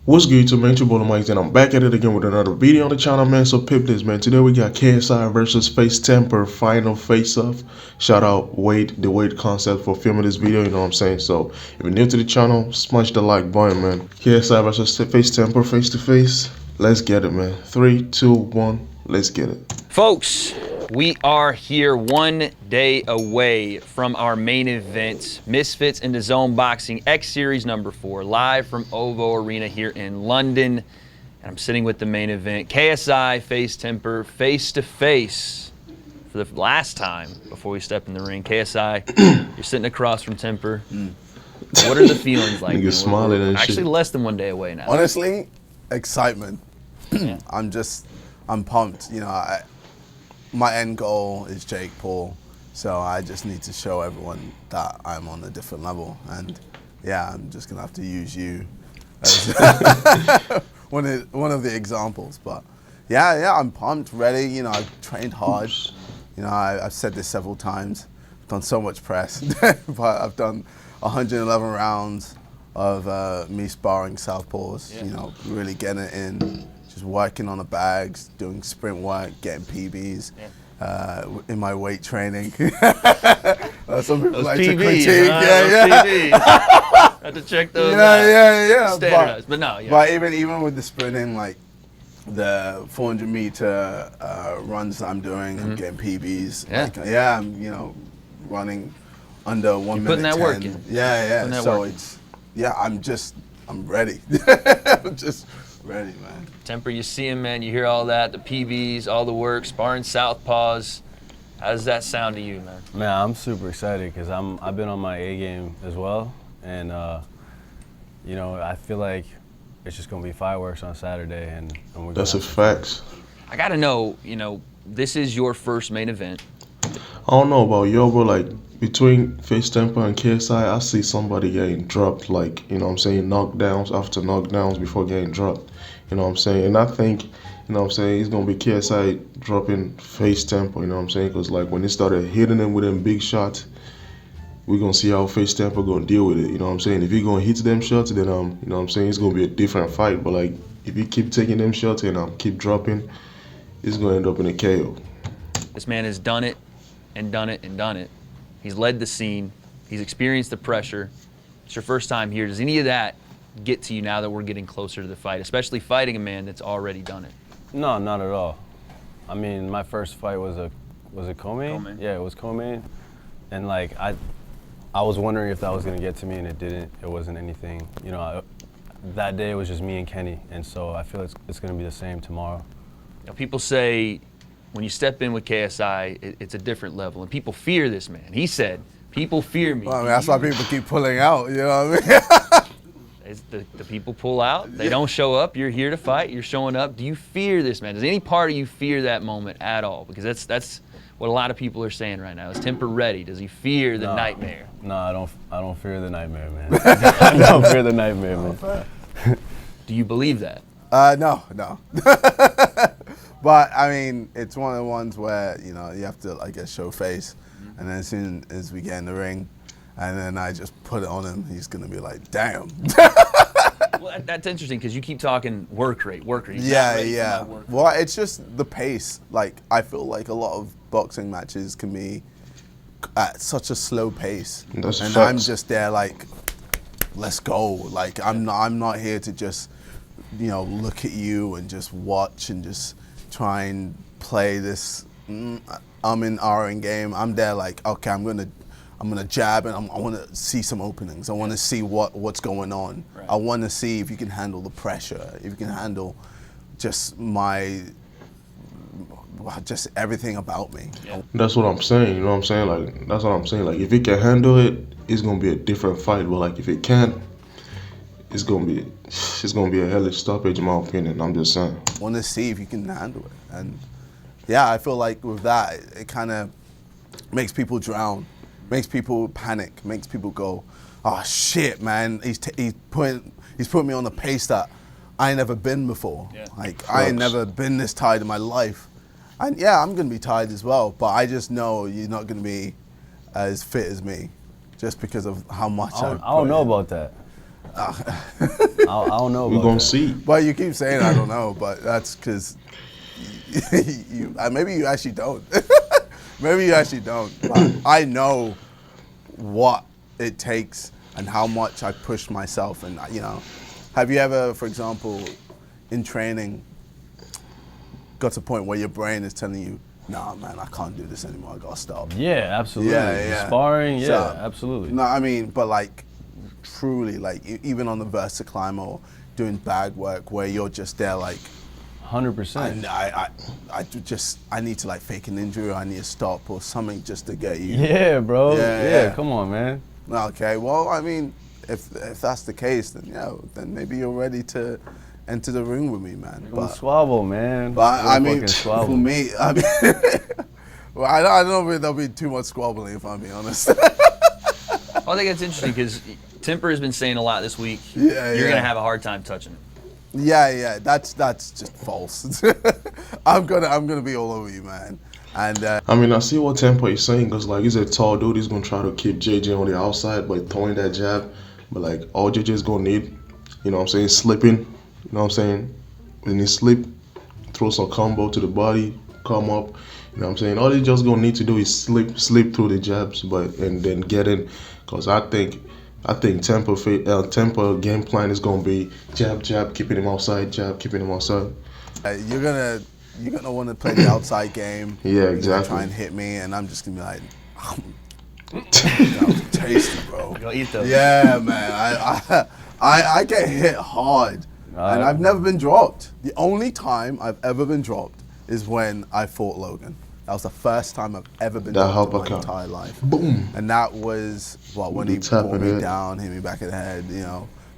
What's good, YouTube, man? It's your boy Mike, and I'm back at it again with another video on the channel, man. So pip this, man. Today we got KSI versus FAZE TEMPERRR final face-off. Shout out Wade, the Wade concept, for filming this video, you know what I'm saying? So if you're new to the channel, smash the like button, man. KSI versus FAZE TEMPERRR face-to-face. Let's get it, man. 3, 2, 1, let's get it. Folks, we are here 1 day away from our main event, Misfits into Zone Boxing X Series number 4, live from OVO Arena here in London. And I'm sitting with the main event, KSI, FAZE TEMPERRR, face-to-face for the last time before we step in the ring. KSI, you're sitting across from Temper. What are the feelings like? Nigga smiling and actually shit. less than 1 day away now. Honestly, excitement. Yeah. I'm pumped. You know, my end goal is Jake Paul, so I just need to show everyone that I'm on a different level. And yeah, I'm just gonna have to use you as one of the examples. But yeah, I'm pumped, ready. You know, I've trained hard. You know, I've said this several times. I've done so much press, but I've done 111 rounds of me sparring southpaws. Yeah. You know, really getting it in. Just working on the bags, doing sprint work, getting PBs in my weight training. Some people like to critique. I had to check those. Yeah. Standardized, but no. Yeah. But even with the sprinting, like the 400-meter runs that I'm doing, I'm getting PBs. Yeah. Like, I'm running under 1 minute. Putting that 10. work in. Yeah. So I'm ready. I'm just ready, man. Temper, you see him, man. You hear all that, the PBs, all the work, sparring southpaws. How does that sound to you, man? Man, I'm super excited because I've been on my A game as well, and you know, I feel like it's just gonna be fireworks on Saturday, and we're That's a facts. I gotta know, you know, this is your first main event. I don't know about yo, but like between FAZE TEMPERRR and KSI, I see somebody getting dropped, like, you know what I'm saying, knockdowns after knockdowns before getting dropped. You know what I'm saying? And I think, you know what I'm saying, it's going to be KSI dropping FAZE TEMPERRR, you know what I'm saying? Because, like, when they started hitting him with them big shots, we're going to see how FAZE TEMPERRR going to deal with it, you know what I'm saying? If he going to hit them shots, then, you know what I'm saying, it's going to be a different fight. But, like, if he keep taking them shots and keep dropping, it's going to end up in a KO. This man has done it and done it and done it. He's led the scene. He's experienced the pressure. It's your first time here. Does any of that get to you now that we're getting closer to the fight, especially fighting a man that's already done it? No, not at all. I mean, my first fight was a co-main? Co-main. Yeah, it was co-main, and like I was wondering if that was gonna get to me, and it didn't. It wasn't anything. You know, that day it was just me and Kenny, and so I feel it's gonna be the same tomorrow. You know, people say when you step in with KSI, it's a different level, and people fear this man. He said, "People fear me." Well, I mean, that's why people keep pulling out. You know what I mean? The people pull out, they don't show up, you're here to fight, you're showing up. Do you fear this man? Does any part of you fear that moment at all? Because that's what a lot of people are saying right now. Is TEMPERRR ready? Does he fear the nightmare? No, I don't fear the nightmare, man. I don't fear the nightmare, man. Do you believe that? No. But I mean, it's one of the ones where, you know, you have to, I guess, show face, and then as soon as we get in the ring, and then I just put it on him, he's gonna be like, damn. Well, that's interesting because you keep talking work rate. Yeah. Well, it's just the pace. Like, I feel like a lot of boxing matches can be at such a slow pace, and I'm just there like, let's go. Like, I'm not here to just, you know, look at you and just watch and just try and play this in game. I'm there like, okay, I'm gonna jab, and I want to see some openings. I want to see what's going on. Right. I want to see if you can handle the pressure, if you can handle just everything about me. Yeah. That's what I'm saying, you know what I'm saying? Like, that's what I'm saying. Like, if he can handle it, it's going to be a different fight. But, like, if it can't, it's going to be a hellish stoppage, in my opinion. I'm just saying. I want to see if you can handle it. And, yeah, I feel like with that, it kind of makes people drown. Makes people panic, makes people go, oh shit, man, he's putting me on a pace that I ain't never been before. Yeah. Like, I ain't never been this tired in my life. And yeah, I'm gonna be tired as well, but I just know you're not gonna be as fit as me, just because of how much I don't know about that. I don't know. We're about gonna that. see. But you keep saying I don't know, but that's because maybe you actually don't. Maybe you actually don't. But I know what it takes and how much I push myself. And have you ever, for example, in training, got to a point where your brain is telling you, "Nah, man, I can't do this anymore. I gotta stop." Yeah, absolutely. Yeah. Sparring, yeah, So, absolutely. No, I mean, but like, truly, like, even on the Versa climb or doing bag work, where you're just there, like, 100%. I need to like fake an injury, or I need to stop or something just to get you. Yeah, bro. Yeah, Yeah, yeah. come on, man. Okay, well, I mean, if that's the case, then maybe you're ready to enter the ring with me, man. We'll squabble, man. But We'll I mean, fucking squabble. for me, I mean, well, I don't think there'll be too much squabbling, if I'm being honest. I think that's interesting because Temper has been saying a lot this week. Yeah, You're yeah. gonna have a hard time touching it. Yeah, that's just false. I'm gonna be all over you, man. And I mean, I see what Tempo is saying because, like, he's a tall dude. He's gonna try to keep JJ on the outside by throwing that jab. But like, all JJ's gonna need, you know what I'm saying, slipping. You know what I'm saying? When he slip, throw some combo to the body, come up. You know what I'm saying? All he just gonna need to do is slip through the jabs, and then get in. Cause I think Tempo game plan is gonna be jab, keeping him outside, jab, keeping him outside. you're gonna want to play the outside game. Yeah, You're gonna exactly. try and hit me, and I'm just gonna be like, tasty, bro. Go eat those. Yeah, man. I get hit hard, and I've never been dropped. The only time I've ever been dropped is when I fought Logan. That was the first time I've ever been That dropped in my uppercut. entire life. Boom. And that was when The he tap brought in me it. down, hit me back in the head,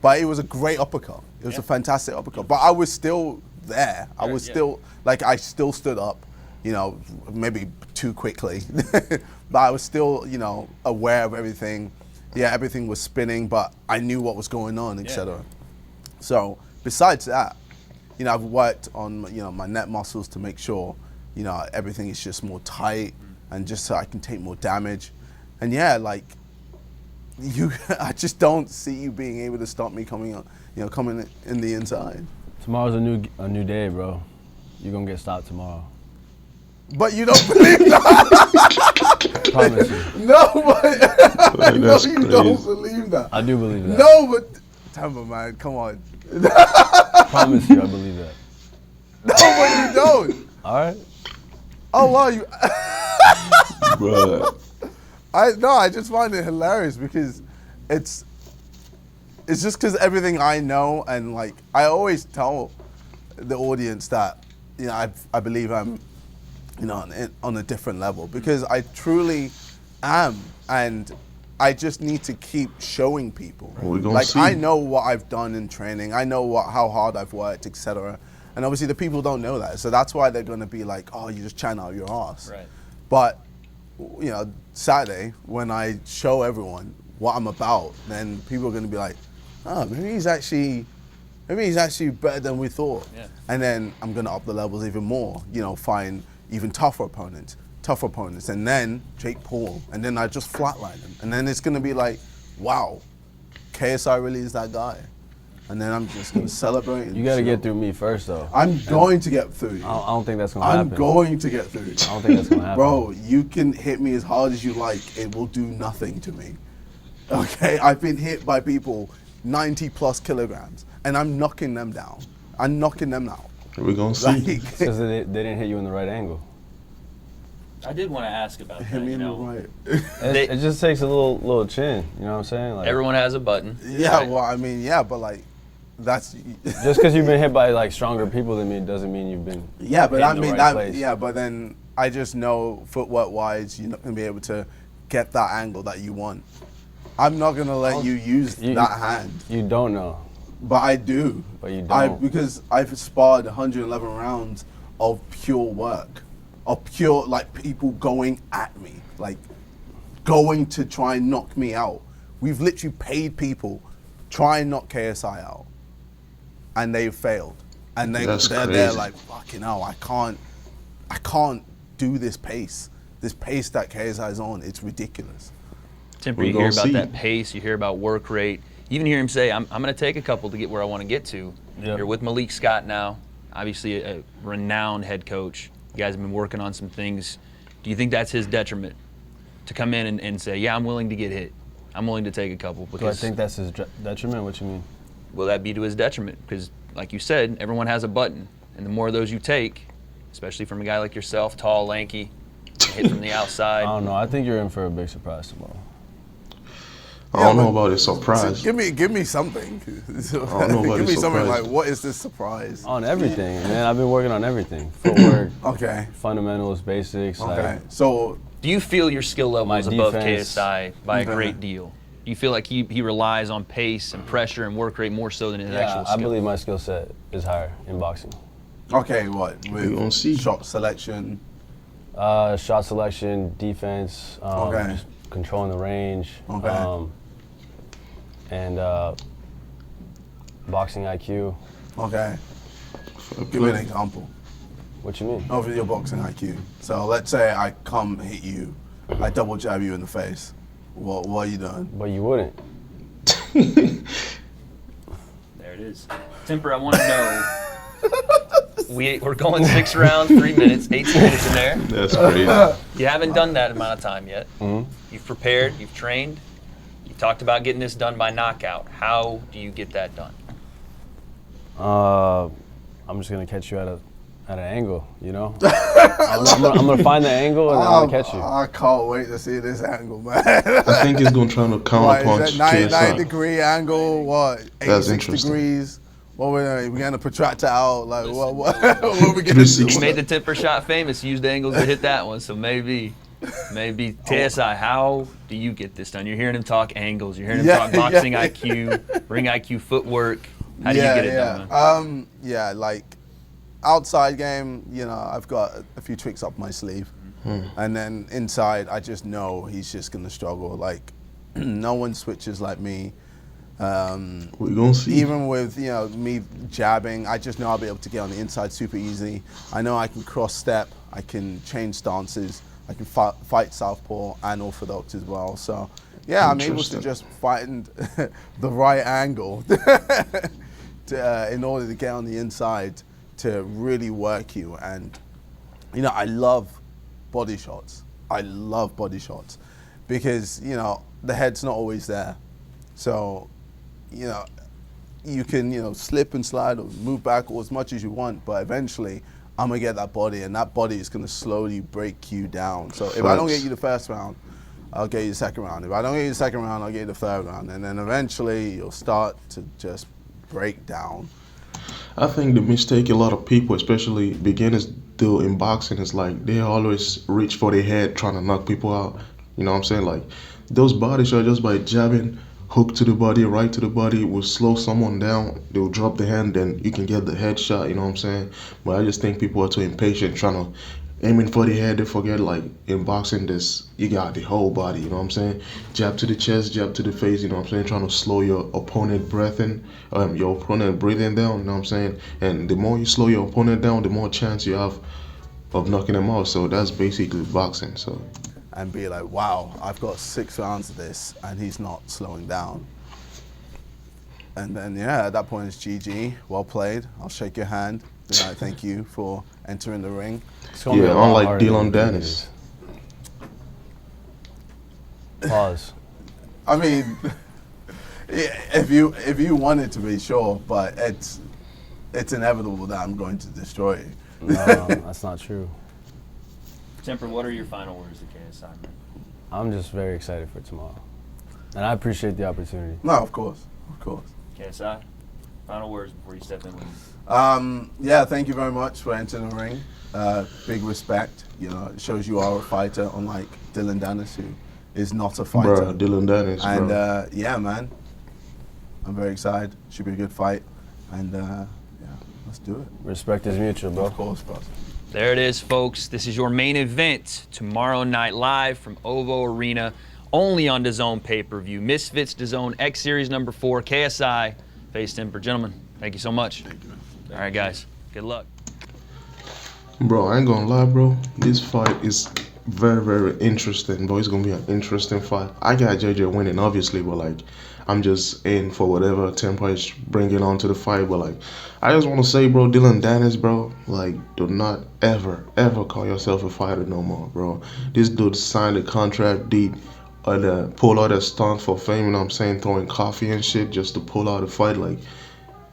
But it was a great uppercut. It was a fantastic uppercut. But I was still there. I was still, like, I still stood up, maybe too quickly. But I was still, aware of everything. Yeah, everything was spinning, but I knew what was going on, etc. So besides that, I've worked on, my neck muscles to make sure, everything is just more tight and just so I can take more damage. And yeah, like, I just don't see you being able to stop me coming in the inside. Tomorrow's a new day, bro. You're gonna get stopped tomorrow. But you don't believe that? Promise you. No, but I know That's you crazy. don't believe that. I do believe that. No, but Temper, man, come on. Promise you, I believe that. No, but you don't. All right. Oh wow, you. Bruh. I just find it hilarious because it's just because everything I know, and like I always tell the audience that I believe I'm on a different level because I truly am, and I just need to keep showing people. We're gonna Like see. I know what I've done in training, I know how hard I've worked, etc. And obviously the people don't know that, so that's why they're gonna be like, "Oh, you just chatting out your ass." Right. But Saturday when I show everyone what I'm about, then people are gonna be like, "Oh, maybe he's actually better than we thought." Yeah. And then I'm gonna up the levels even more. Find even tougher opponents, and then Jake Paul, and then I just flatline him, and then it's gonna be like, "Wow, KSI really is that guy." And then I'm just gonna celebrate. And You gotta chill. get through me first, though. I'm going to get through you. I don't think that's gonna I'm happen. going to get through you. I don't think that's gonna happen. Bro, you can hit me as hard as you like. It will do nothing to me. Okay? I've been hit by people 90 plus kilograms, and I'm knocking them down. I'm knocking them out. We're gonna see. Like, Because they didn't hit you in the right angle. I did want to ask about hit me in the right. They- It just takes a little chin. You know what I'm saying? Like, Everyone has a button. Yeah, right? well, I mean, yeah, but like, that's. just because you've been hit by like stronger people than me doesn't mean you've been. Yeah, but hit I in the mean, right place. but then I just know footwork wise, you're not going to be able to get that angle that you want. I'm not going to let you use that hand. You don't know. But I do. But you don't. Because I've sparred 111 rounds of pure work, of pure, like, people going at me, like, going to try and knock me out. We've literally paid people try and knock KSI out, and they've failed. And they're crazy. like, fucking hell, I can't do this pace. This pace that KSI is on, it's ridiculous. Temper, We you hear gonna about see. that pace, you hear about work rate. even hear him say, I'm going to take a couple to get where I want to get to. Yep. You're with Malik Scott now, obviously a renowned head coach. You guys have been working on some things. Do you think that's his detriment to come in and say, yeah, I'm willing to get hit. I'm willing to take a couple? Do I Because think that's his detriment? What you mean? will that be to his detriment? Because, like you said, everyone has a button, and the more of those you take, especially from a guy like yourself, tall, lanky, hit from the outside. I don't know. I think you're in for a big surprise tomorrow. I don't know about a surprise. Give me something. don't know about Give me a something surprise. like, what is this surprise? On everything, man. I've been working on everything. Footwork, Okay. fundamentals, basics. Okay. Like, So Do you feel your skill level My is above defense. KSI by a Okay. great deal? Do you feel like he relies on pace and pressure and work rate more so than his yeah, actual skill? I believe my skill set is higher in boxing. okay, what with gonna see. shot selection? Shot selection, defense, Okay. just controlling the range, Okay. and boxing IQ. Okay. Give me an example What you mean? of your boxing IQ. So let's say I come hit you, I double jab you in the face. What are you doing? But you wouldn't. There it is. Temper, I want to know. We're going 6 rounds, 3 minutes, 18 minutes in there. That's crazy. You haven't done that amount of time yet. You've prepared, you've trained. You talked about getting this done by knockout. How do you get that done? I'm just gonna catch you at an angle, you know. I'm gonna find the angle and I'm gonna catch you. I can't wait to see this angle, man. I think he's gonna try to What, counterpunch is that 90 KSI. degree angle? What? That's 86 interesting. degrees? What we're gonna protractor out? Like what are we gonna do? 360. You made the Temper shot famous. Used angles to hit that one. So maybe KSI. How do you get this done? You're hearing him talk angles. You're hearing him talk boxing IQ, ring IQ, footwork. How do you get it done? Man? Yeah, like outside game, you know, I've got a few tricks up my sleeve, and then inside, I just know he's just gonna struggle. Like no one switches like me. We're gonna see. Even with me jabbing, I just know I'll be able to get on the inside super easy. I know I can cross step, I can change stances, I can fight southpaw and orthodox as well. So yeah, I'm able to Interesting. just find the right angle in order to get on the inside to really work you. And I love body shots. I love body shots because the head's not always there. So you can, slip and slide or move back or as much as you want, but eventually I'm gonna get that body, and that body is gonna slowly break you down. So if I don't get you the first round, I'll get you the second round. If I don't get you the second round, I'll get you the third round, and then eventually you'll start to just break down. I think the mistake a lot of people, especially beginners, do in boxing is like they always reach for their head trying to knock people out. You know what I'm saying? Like those body shots just by jabbing, hook to the body, right to the body, will slow someone down. They'll drop the hand, then you can get the headshot. You know what I'm saying? But I just think people are too impatient trying to aiming for the head. They forget like in boxing, you got the whole body. You know what I'm saying? Jab to the chest, jab to the face. You know what I'm saying? Trying to slow your opponent breathing, your opponent breathing down. You know what I'm saying? And the more you slow your opponent down, the more chance you have of knocking them out. So that's basically boxing. So. And be like, wow, I've got 6 rounds of this, and he's not slowing down. And then, at that point, it's GG. Well played. I'll shake your hand. Thank you for entering the ring. It's gonna be a lot Unlike harder than Dylan you think it Dennis. is. Pause. I mean, if you wanted to be, sure, but it's inevitable that I'm going to destroy you. No, that's not true. Temper, what are your final words to KSI, man? I'm just very excited for tomorrow, and I appreciate the opportunity. No, of course. KSI, final words before you step in with me. Thank you very much for entering the ring. Big respect. It shows you are a fighter, unlike Dylan Dennis, who is not a fighter. Bro, Dylan Dennis, And bro. man, I'm very excited. Should be a good fight. And let's do it. Respect is mutual, bro. Of course, bro. There it is, folks. This is your main event tomorrow night live from OVO Arena, only on DAZN pay-per-view. Misfits DAZN X Series number 4, KSI, FAZE Temper. Gentlemen, thank you so much. Thank you, man. All right, guys. Good luck. Bro, I ain't gonna lie, bro. This fight is very, very interesting, bro. It's gonna be an interesting fight. I got JJ winning, obviously, but like, I'm just in for whatever Temper is bringing onto the fight. But like, I just want to say, bro, Dylan Dennis, bro, like, do not ever call yourself a fighter no more, bro. This dude signed a contract, did pull out a stunt for fame. You know what I'm saying? Throwing coffee and shit just to pull out a fight. Like,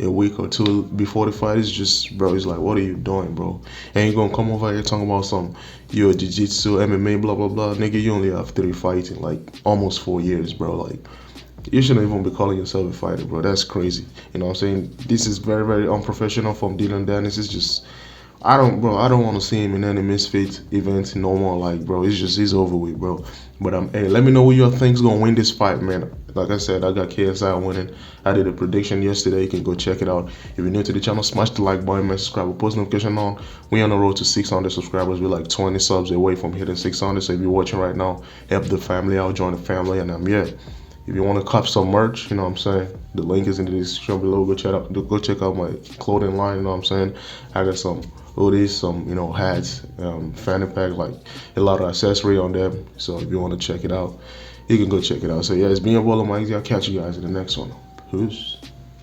a week or two before the fight, it's just, bro, it's like, what are you doing, bro? And you gonna come over here talking about you're a jiu-jitsu, MMA, blah, blah, blah. Nigga, you only have 3 fights in, like, almost 4 years, bro. Like, you shouldn't even be calling yourself a fighter, bro. That's crazy. You know what I'm saying? This is very, very unprofessional from Dylan Dennis. It's just, I don't want to see him in any misfit event no more. Like, bro, it's over with, bro. But hey, let me know what you think's gonna win this fight, man. Like I said, I got KSI winning. I did a prediction yesterday. You can go check it out. If you're new to the channel, smash the like button, man, subscribe, post notification on. We on the road to 600 subscribers. We're like 20 subs away from hitting 600. So if you're watching right now, help the family out, join the family, and yeah. If you want to cop some merch, you know what I'm saying? The link is in the description below. Go check out my clothing line, you know what I'm saying? I got some hoodies, some, hats, fanny pack, like a lot of accessory on them. So if you want to check it out, you can go check it out. So yeah, it's been your boy Mike. I'll catch you guys in the next one. Peace.